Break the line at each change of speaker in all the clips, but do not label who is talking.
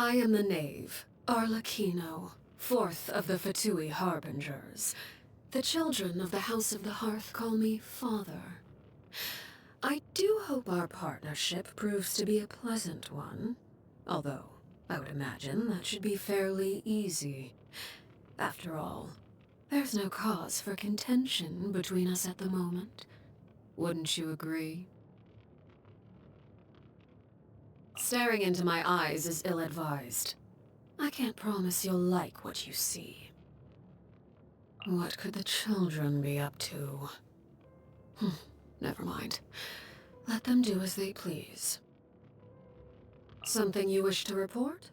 I am the knave, Arlecchino, fourth of the Fatui Harbingers. The children of the House of the Hearth call me Father. I do hope our partnership proves to be a pleasant one, although I would imagine that should be fairly easy. After all, there's no cause for contention between us at the moment. Wouldn't you agree? Staring into my eyes is ill-advised. I can't promise you'll like what you see. What could the children be up to? Never mind. Let them do as they please. Something you wish to report?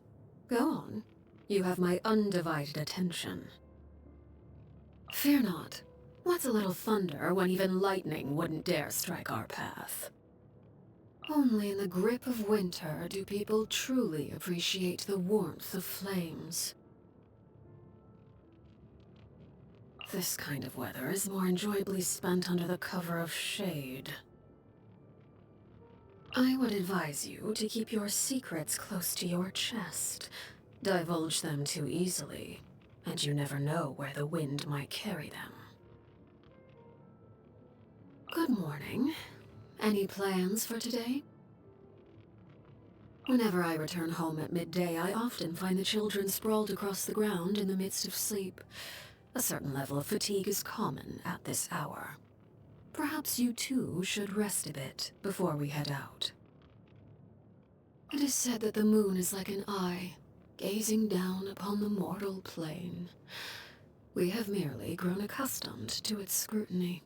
Go on. You have my undivided attention. Fear not. What's a little thunder when even lightning wouldn't dare strike our path? Only in the grip of winter do people truly appreciate the warmth of flames. This kind of weather is more enjoyably spent under the cover of shade. I would advise you to keep your secrets close to your chest. Divulge them too easily, and you never know where the wind might carry them. Good morning. Any plans for today? Whenever I return home at midday, I often find the children sprawled across the ground in the midst of sleep. A certain level of fatigue is common at this hour. Perhaps you too should rest a bit before we head out. It is said that the moon is like an eye, gazing down upon the mortal plane. We have merely grown accustomed to its scrutiny.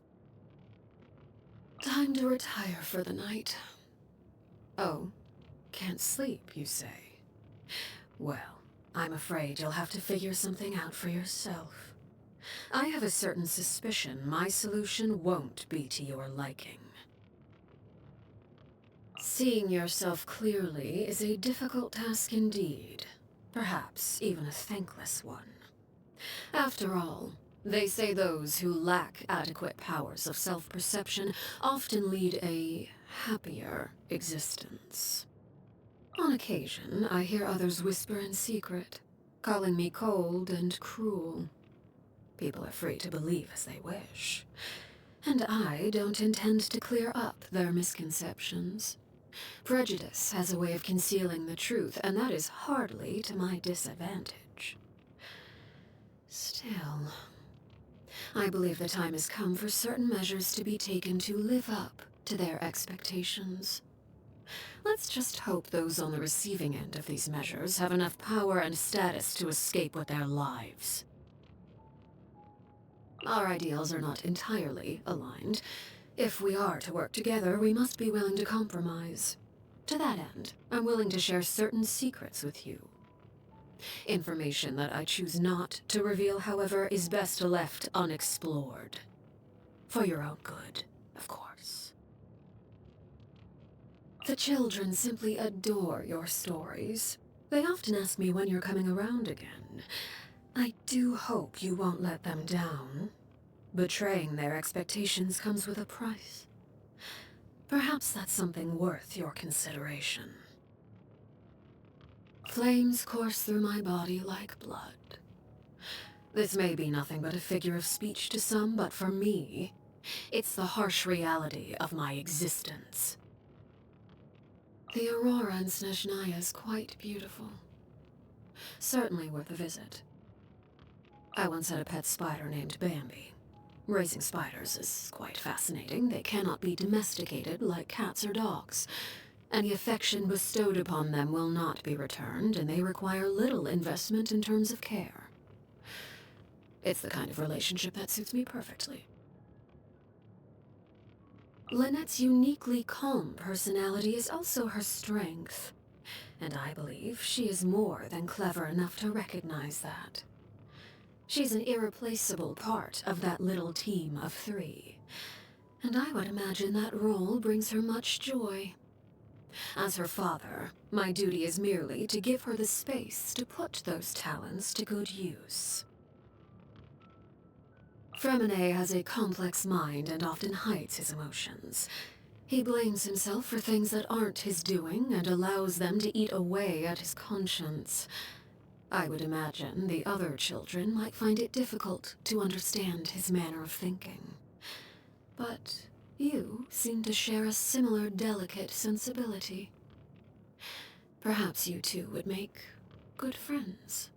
Time to retire for the night. Oh, can't sleep, you say? Well, I'm afraid you'll have to figure something out for yourself. I have a certain suspicion my solution won't be to your liking. Seeing yourself clearly is a difficult task indeed, perhaps even a thankless one. After all, they say those who lack adequate powers of self-perception often lead a happier existence. On occasion, I hear others whisper in secret, calling me cold and cruel. People are free to believe as they wish, and I don't intend to clear up their misconceptions. Prejudice has a way of concealing the truth, and that is hardly to my disadvantage. Still, I believe the time has come for certain measures to be taken to live up to their expectations. Let's just hope those on the receiving end of these measures have enough power and status to escape with their lives. Our ideals are not entirely aligned. If we are to work together, we must be willing to compromise. To that end, I'm willing to share certain secrets with you. Information that I choose not to reveal, however, is best left unexplored. For your own good, of course. The children simply adore your stories. They often ask me when you're coming around again. I do hope you won't let them down. Betraying their expectations comes with a price. Perhaps that's something worth your consideration. Flames course through my body like blood. This may be nothing but a figure of speech to some, but for me, it's the harsh reality of my existence. The aurora in Snezhnaya is quite beautiful. Certainly worth a visit. I once had a pet spider named Bambi. Raising spiders is quite fascinating. They cannot be domesticated like cats or dogs. Any affection bestowed upon them will not be returned, and they require little investment in terms of care. It's the kind of relationship that suits me perfectly. Lynette's uniquely calm personality is also her strength, and I believe she is more than clever enough to recognize that. She's an irreplaceable part of that little team of 3, and I would imagine that role brings her much joy. As her father, my duty is merely to give her the space to put those talents to good use. Fremine has a complex mind and often hides his emotions. He blames himself for things that aren't his doing and allows them to eat away at his conscience. I would imagine the other children might find it difficult to understand his manner of thinking. But you seem to share a similar delicate sensibility. Perhaps you two would make good friends.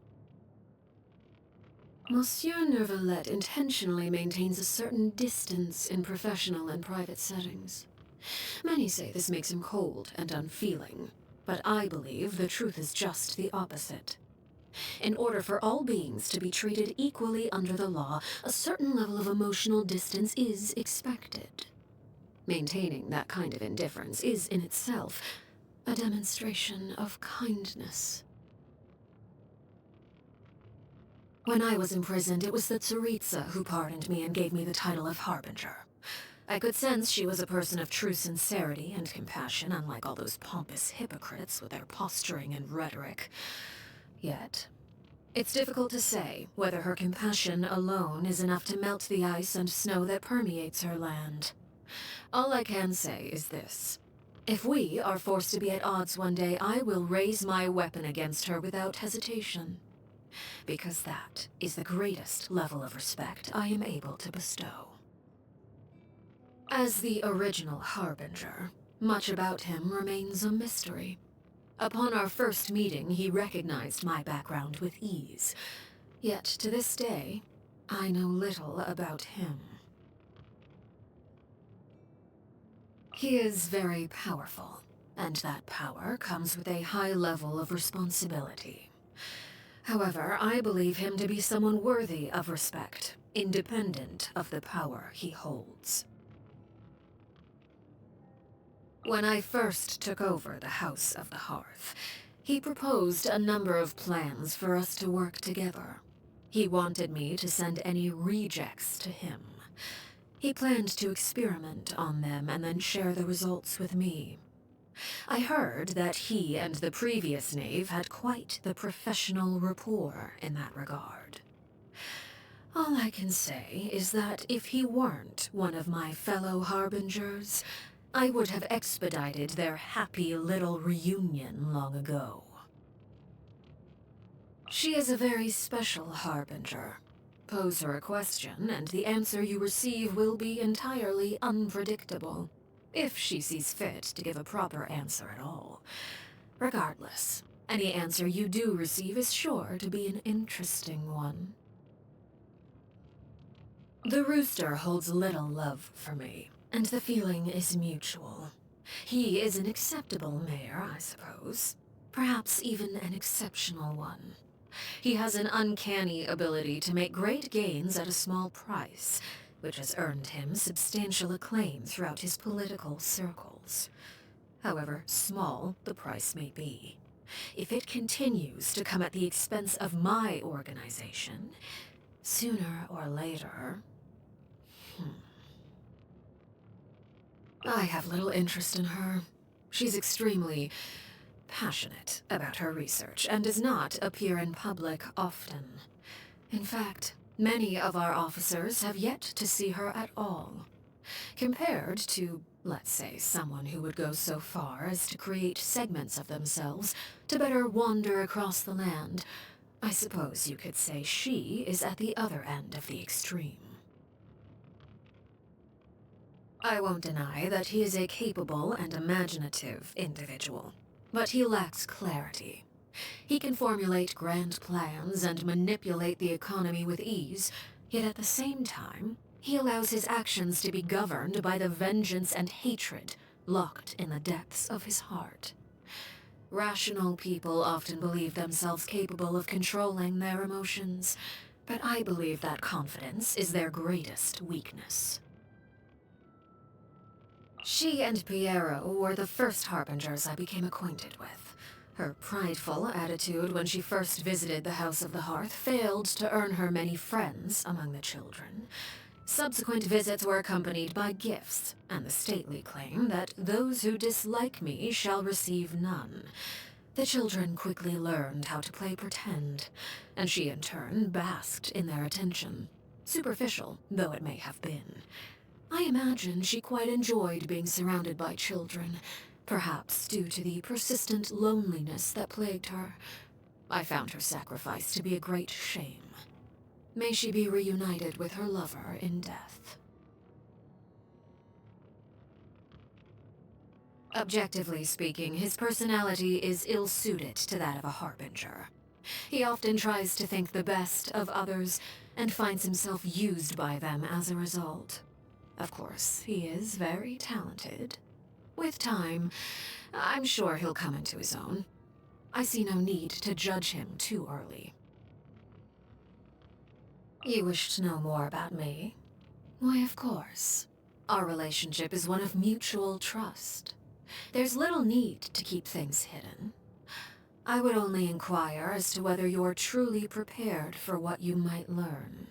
Monsieur Nervalette intentionally maintains a certain distance in professional and private settings. Many say this makes him cold and unfeeling, but I believe the truth is just the opposite. In order for all beings to be treated equally under the law, a certain level of emotional distance is expected. Maintaining that kind of indifference is in itself a demonstration of kindness. When I was imprisoned, it was the Tsaritsa who pardoned me and gave me the title of Harbinger. I could sense she was a person of true sincerity and compassion, unlike all those pompous hypocrites with their posturing and rhetoric. Yet, it's difficult to say whether her compassion alone is enough to melt the ice and snow that permeates her land. All I can say is this. If we are forced to be at odds one day, I will raise my weapon against her without hesitation. Because that is the greatest level of respect I am able to bestow. As the original Harbinger, much about him remains a mystery. Upon our first meeting, he recognized my background with ease. Yet, to this day, I know little about him. He is very powerful, and that power comes with a high level of responsibility. However, I believe him to be someone worthy of respect, independent of the power he holds. When I first took over the House of the Hearth, he proposed a number of plans for us to work together. He wanted me to send any rejects to him. He planned to experiment on them and then share the results with me. I heard that he and the previous knave had quite the professional rapport in that regard. All I can say is that if he weren't one of my fellow Harbingers, I would have expedited their happy little reunion long ago. She is a very special Harbinger. Pose her a question, and the answer you receive will be entirely unpredictable, if she sees fit to give a proper answer at all. Regardless, any answer you do receive is sure to be an interesting one. The rooster holds little love for me, and the feeling is mutual. He is an acceptable mayor, I suppose. Perhaps even an exceptional one. He has an uncanny ability to make great gains at a small price, which has earned him substantial acclaim throughout his political circles. However small the price may be, if it continues to come at the expense of my organization, sooner or later... I have little interest in her. She's extremely passionate about her research and does not appear in public often. In fact, many of our officers have yet to see her at all. Compared to, let's say, someone who would go so far as to create segments of themselves to better wander across the land, I suppose you could say she is at the other end of the extreme. I won't deny that he is a capable and imaginative individual, but he lacks clarity. He can formulate grand plans and manipulate the economy with ease, yet at the same time, he allows his actions to be governed by the vengeance and hatred locked in the depths of his heart. Rational people often believe themselves capable of controlling their emotions, but I believe that confidence is their greatest weakness. She and Piero were the first Harbingers I became acquainted with. Her prideful attitude when she first visited the House of the Hearth failed to earn her many friends among the children. Subsequent visits were accompanied by gifts, and the stately claim that those who dislike me shall receive none. The children quickly learned how to play pretend, and she in turn basked in their attention, superficial though it may have been. I imagine she quite enjoyed being surrounded by children, perhaps due to the persistent loneliness that plagued her. I found her sacrifice to be a great shame. May she be reunited with her lover in death. Objectively speaking, his personality is ill-suited to that of a harbinger. He often tries to think the best of others and finds himself used by them as a result. Of course, he is very talented. With time, I'm sure he'll come into his own. I see no need to judge him too early. You wish to know more about me? Why, of course. Our relationship is one of mutual trust. There's little need to keep things hidden. I would only inquire as to whether you're truly prepared for what you might learn.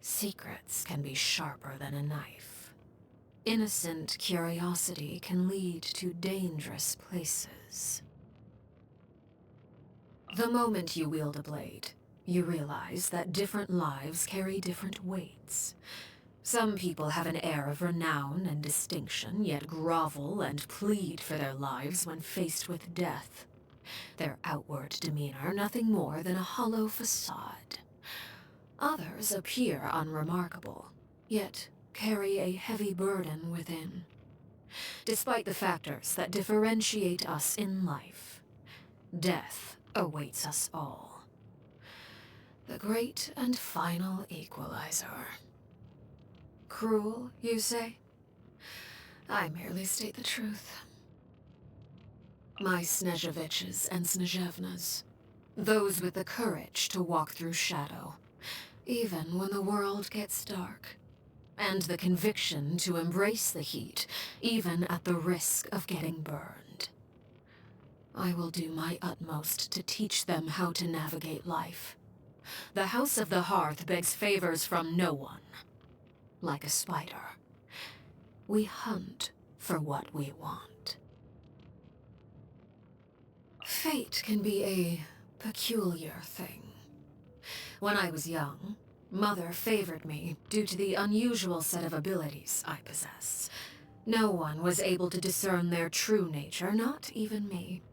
Secrets can be sharper than a knife. Innocent curiosity can lead to dangerous places. The moment you wield a blade, you realize that different lives carry different weights. Some people have an air of renown and distinction, yet grovel and plead for their lives when faced with death. Their outward demeanor nothing more than a hollow facade. Others appear unremarkable, yet carry a heavy burden within. Despite the factors that differentiate us in life, death awaits us all. The great and final equalizer. Cruel, you say? I merely state the truth. My Snezheviches and Snezhevnas, those with the courage to walk through shadow, even when the world gets dark, and the conviction to embrace the heat, even at the risk of getting burned. I will do my utmost to teach them how to navigate life. The House of the Hearth begs favors from no one. Like a spider, we hunt for what we want. Fate can be a peculiar thing. When I was young, Mother favored me due to the unusual set of abilities I possess. No one was able to discern their true nature, not even me.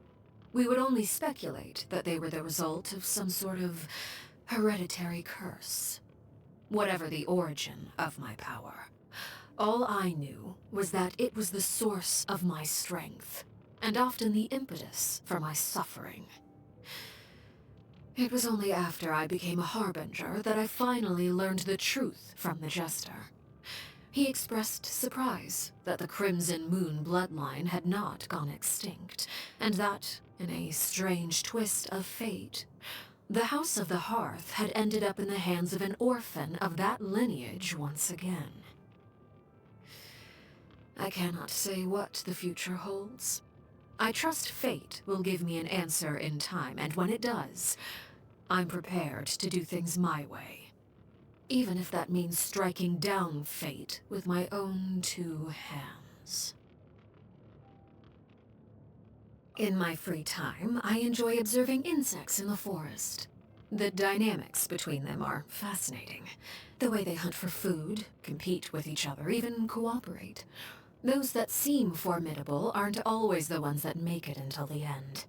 We would only speculate that they were the result of some sort of hereditary curse. Whatever the origin of my power, all I knew was that it was the source of my strength, and often the impetus for my suffering. It was only after I became a harbinger that I finally learned the truth from the jester. He expressed surprise that the Crimson Moon bloodline had not gone extinct, and that, in a strange twist of fate, the House of the Hearth had ended up in the hands of an orphan of that lineage once again. I cannot say what the future holds. I trust fate will give me an answer in time, and when it does, I'm prepared to do things my way. Even if that means striking down fate with my own two hands. In my free time, I enjoy observing insects in the forest. The dynamics between them are fascinating. The way they hunt for food, compete with each other, even cooperate. Those that seem formidable aren't always the ones that make it until the end,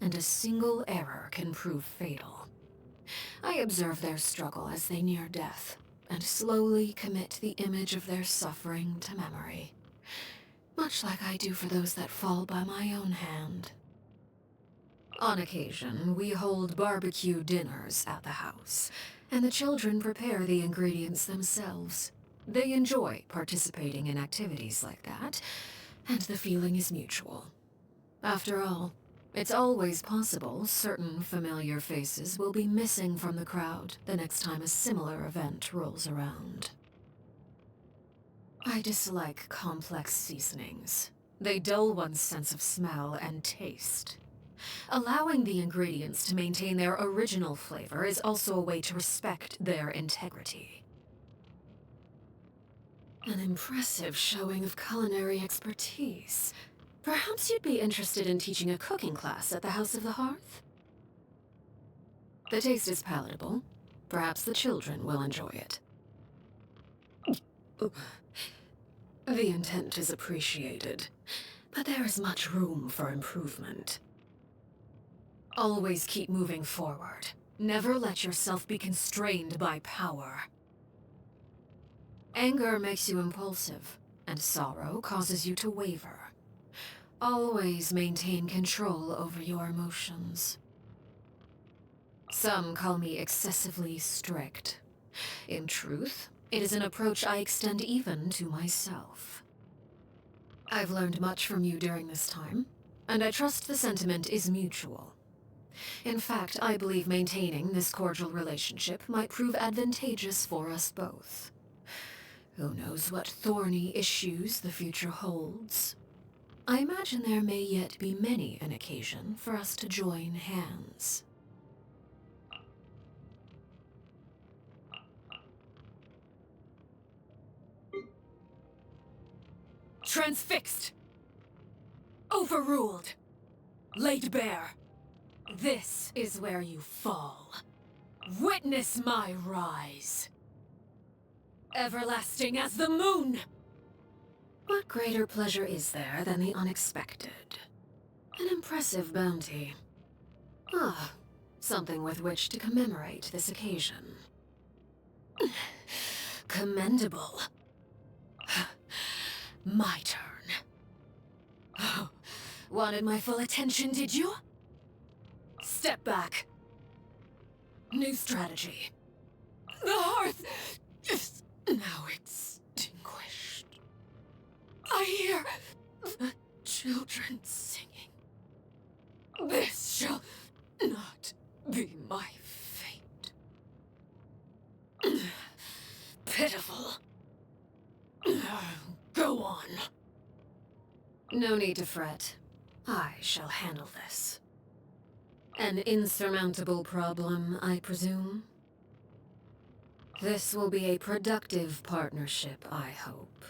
and a single error can prove fatal. I observe their struggle as they near death, and slowly commit the image of their suffering to memory, much like I do for those that fall by my own hand. On occasion, we hold barbecue dinners at the house, and the children prepare the ingredients themselves. They enjoy participating in activities like that, and the feeling is mutual. After all, it's always possible certain familiar faces will be missing from the crowd the next time a similar event rolls around. I dislike complex seasonings. They dull one's sense of smell and taste. Allowing the ingredients to maintain their original flavor is also a way to respect their integrity. An impressive showing of culinary expertise. Perhaps you'd be interested in teaching a cooking class at the House of the Hearth? The taste is palatable. Perhaps the children will enjoy it. The intent is appreciated, but there is much room for improvement. Always keep moving forward. Never let yourself be constrained by power. Anger makes you impulsive, and sorrow causes you to waver. Always maintain control over your emotions. Some call me excessively strict. In truth, it is an approach I extend even to myself. I've learned much from you during this time, and I trust the sentiment is mutual. In fact, I believe maintaining this cordial relationship might prove advantageous for us both. Who knows what thorny issues the future holds? I imagine there may yet be many an occasion for us to join hands. Transfixed! Overruled! Laid bare! This is where you fall. Witness my rise! Everlasting as the moon! What greater pleasure is there than the unexpected? An impressive bounty. Ah, something with which to commemorate this occasion. Commendable. My turn. Oh, wanted my full attention, did you? Step back. New strategy. The hearth is now extinguished. I hear the children singing. This shall not be my fate. Pitiful. Go on. No need to fret. I shall handle this. An insurmountable problem, I presume? This will be a productive partnership, I hope.